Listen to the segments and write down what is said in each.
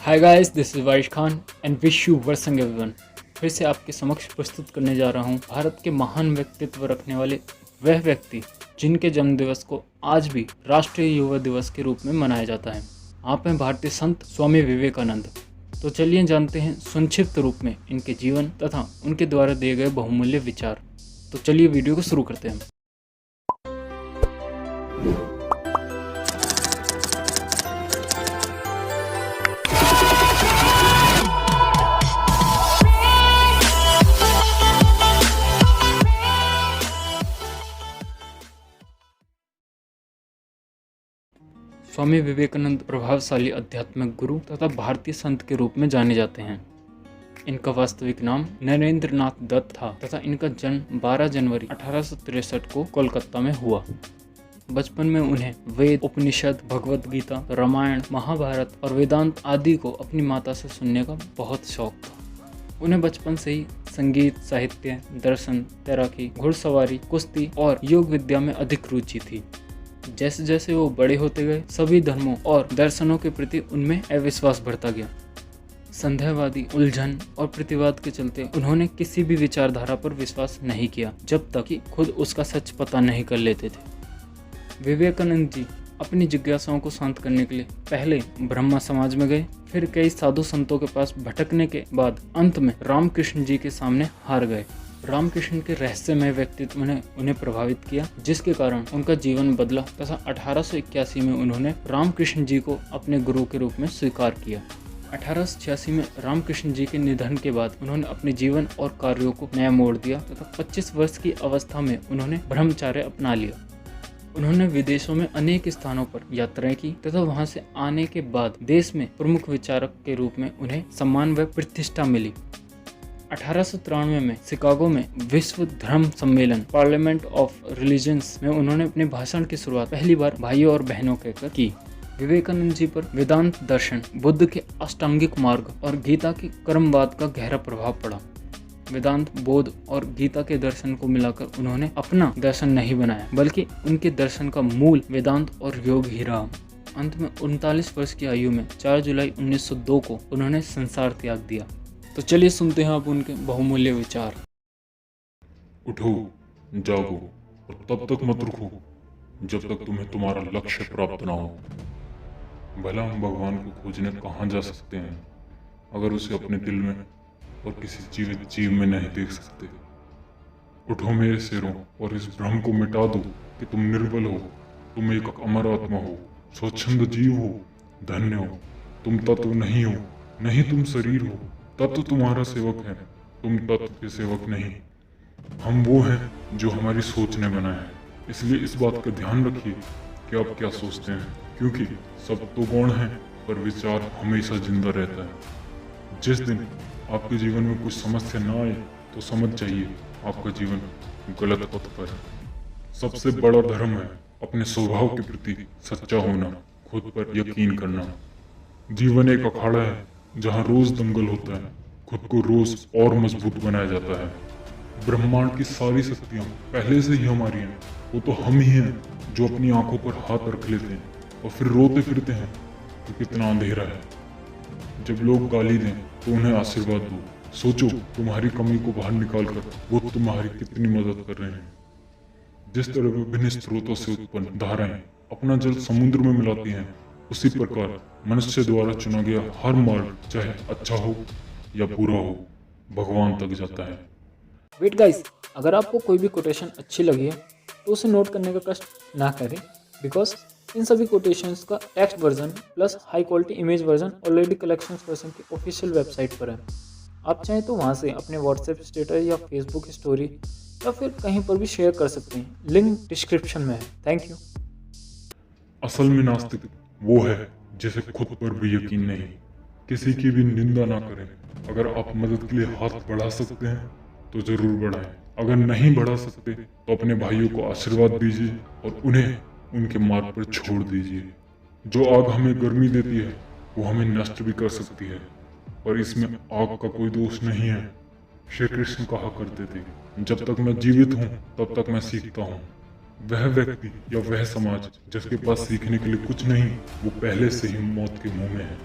Hi guys, this is Waris Khan and wish you वर्संग everyone. फिर से आपके समक्ष प्रस्तुत करने जा रहा हूँ भारत के महान व्यक्तित्व रखने वाले वह व्यक्ति जिनके जन्मदिवस को आज भी राष्ट्रीय युवा दिवस के रूप में मनाया जाता है। आप हैं भारतीय संत स्वामी विवेकानंद। तो चलिए जानते हैं संक्षिप्त रूप में इनके जीवन तथा उनके द्वारा दिए गए बहुमूल्य विचार। तो चलिए वीडियो को शुरू करते हैं। स्वामी विवेकानंद प्रभावशाली आध्यात्मिक गुरु तथा भारतीय संत के रूप में जाने जाते हैं। इनका वास्तविक नाम नरेंद्र नाथ दत्त था तथा इनका जन्म 12 जनवरी 1863 को कोलकाता में हुआ। बचपन में उन्हें वेद, उपनिषद, भगवत गीता, रामायण, महाभारत और वेदांत आदि को अपनी माता से सुनने का बहुत शौक था। उन्हें बचपन से ही संगीत, साहित्य, दर्शन, तैराकी, घुड़सवारी, कुश्ती और योग विद्या में अधिक रुचि थी। जैसे जैसे वो बड़े होते गए, सभी धर्मों और दर्शनों के प्रति उनमें अविश्वास बढ़ता गया। संदेहवादी, उलझन और प्रतिवाद के चलते उन्होंने किसी भी विचारधारा पर विश्वास नहीं किया जब तक कि खुद उसका सच पता नहीं कर लेते थे। विवेकानंद जी अपनी जिज्ञासाओं को शांत करने के लिए पहले ब्रह्मा समाज में गए, फिर कई साधु संतों के पास भटकने के बाद अंत में रामकृष्ण जी के सामने हार गए। रामकृष्ण के रहस्यमय व्यक्तित्व ने उन्हें प्रभावित किया, जिसके कारण उनका जीवन बदला तथा 1881 में उन्होंने रामकृष्ण जी को अपने गुरु के रूप में स्वीकार किया। 1886 में रामकृष्ण जी के निधन के बाद उन्होंने अपने जीवन और कार्यों को नया मोड़ दिया तथा 25 वर्ष की अवस्था में उन्होंने ब्रह्मचर्य अपना लिया। उन्होंने विदेशों में अनेक स्थानों पर यात्राएं की तथा वहां से आने के बाद देश में प्रमुख विचारक के रूप में उन्हें सम्मान व प्रतिष्ठा मिली। 1893 में शिकागो में विश्व धर्म सम्मेलन पार्लियामेंट ऑफ रिलीजन्स में उन्होंने अपने भाषण की शुरुआत पहली बार भाइयों और बहनों कहकर की। विवेकानंद जी पर वेदांत दर्शन, बुद्ध के अष्टांगिक मार्ग और गीता के कर्मवाद का गहरा प्रभाव पड़ा। वेदांत, बौद्ध और गीता के दर्शन को मिलाकर उन्होंने अपना दर्शन नहीं बनाया, बल्कि उनके दर्शन का मूल वेदांत और योग ही रहा। अंत में 39 वर्ष की आयु में 4 जुलाई 1902 को उन्होंने संसार त्याग दिया। तो चलिए सुनते हैं आप उनके बहुमूल्य विचार। उठो, जागो और तब तक मत रुको जब तक तुम्हें तुम्हारा लक्ष्य प्राप्त ना हो। भला हम भगवान को खोजने कहाँ जा सकते हैं अगर उसे अपने दिल में और किसी जीवित जीव में नहीं देख सकते। उठो मेरे शेरों और इस भ्रम को मिटा दो कि तुम निर्बल हो। तुम एक अमर आत्मा हो, स्वच्छंद जीव हो, धन्य हो। तुम तत्व नहीं हो, नहीं तुम शरीर हो। तत्व तुम्हारा सेवक है, तुम तत्व के सेवक नहीं। हम वो हैं जो हमारी सोच ने बनाया है। इसलिए इस बात का ध्यान रखिए कि आप क्या सोचते हैं, क्योंकि सब तो गौण है पर विचार हमेशा जिंदा रहता है। जिस दिन आपके जीवन में कुछ समस्या ना आए तो समझ जाइए आपका जीवन गलत पथ पर है। सबसे बड़ा धर्म है अपने स्वभाव के प्रति सच्चा होना, खुद पर यकीन करना। जीवन एक अखाड़ा है जहाँ रोज दंगल होता है, खुद को रोज और मजबूत बनाया जाता है। ब्रह्मांड की सारी शक्तियाँ पहले से ही हमारी हैं। वो तो हम ही हैं जो अपनी आंखों पर हाथ रख लेते हैं और फिर रोते फिरते हैं कि कितना अंधेरा है। जब लोग गाली दें तो उन्हें आशीर्वाद दो। सोचो तुम्हारी कमी को बाहर निकाल कर वो तुम्हारी कितनी मदद कर रहे हैं। जिस तरह विभिन्न स्रोतों से उत्पन्न धाराएं अपना जल समुद्र में मिलाती हैं, उसी प्रकार मनुष्य द्वारा चुना गया हर मार्ग, चाहे अच्छा हो या बुरा हो, भगवान तक जाता है। वेट गाइस, अगर आपको कोई भी कोटेशन अच्छी लगी है तो उसे नोट करने का कष्ट ना करें, बिकॉज इन सभी कोटेशंस का text version plus high quality image version already collections person की ऑफिशियल वेबसाइट पर है। आप चाहें तो वहाँ से अपने व्हाट्सएप स्टेटस या फेसबुक स्टोरी या फिर कहीं पर भी शेयर कर सकते हैं। लिंक डिस्क्रिप्शन में है। Thank you. असल में नास्तिक वो है जिसे खुद पर भी यकीन नहीं, किसी की भी निंदा ना करें। अगर आप मदद के लिए हाथ बढ़ा सकते हैं तो जरूर बढ़ाएं। अगर नहीं बढ़ा सकते तो अपने भाइयों को आशीर्वाद दीजिए और उन्हें उनके मार्ग पर छोड़ दीजिए। जो आग हमें गर्मी देती है वो हमें नष्ट भी कर सकती है, और इसमें आग का कोई दोष नहीं है। श्री कृष्ण कहा करते थे, जब तक मैं जीवित हूँ तब तक मैं सीखता हूँ। वह व्यक्ति या वह समाज जिसके पास सीखने के लिए कुछ नहीं, वो पहले से ही मौत के मुंह में है।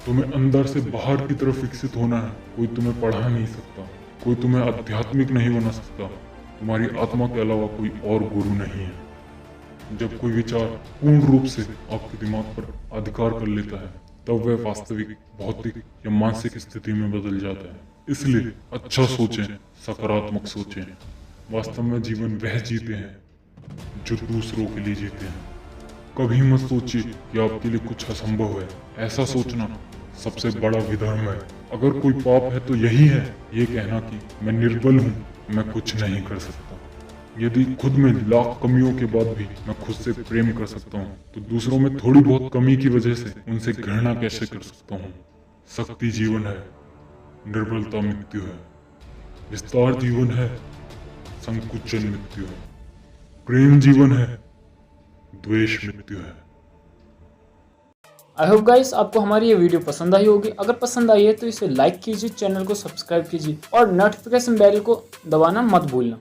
तुम्हें अंदर से बाहर की तरफ विकसित होना है। कोई तुम्हें पढ़ा नहीं सकता, कोई तुम्हें आध्यात्मिक नहीं बना सकता। तुम्हारी आत्मा के अलावा कोई और गुरु नहीं है। जब कोई विचार पूर्ण रूप से आपके दिमाग पर अधिकार कर लेता है, तब वह वास्तविक, भौतिक या मानसिक स्थिति में बदल जाता है। इसलिए अच्छा सोचें, सकारात्मक सोचें। वास्तव में जीवन वह जीते हैं जो दूसरों के लिए जीते हैं। कभी मत सोचिए कि आपके लिए कुछ असंभव है। ऐसा सोचना सबसे बड़ा विधर्म है। अगर कोई पाप है तो यही है, ये कहना कि मैं निर्बल हूँ, मैं कुछ नहीं कर सकता। यदि खुद में लाख कमियों के बाद भी मैं खुद से प्रेम कर सकता हूँ, तो दूसरों में थोड़ी बहुत कमी की वजह से उनसे घृणा कैसे कर सकता हूँ। शक्ति जीवन है, निर्बलता मृत्यु है। विस्तार जीवन है, संकुचन मृत्यु है। प्रेम जीवन है, द्वेष मृत्यु है। आई होप गाइस आपको हमारी ये वीडियो पसंद आई होगी। अगर पसंद आई है तो इसे लाइक कीजिए, चैनल को सब्सक्राइब कीजिए और नोटिफिकेशन बेल को दबाना मत भूलना।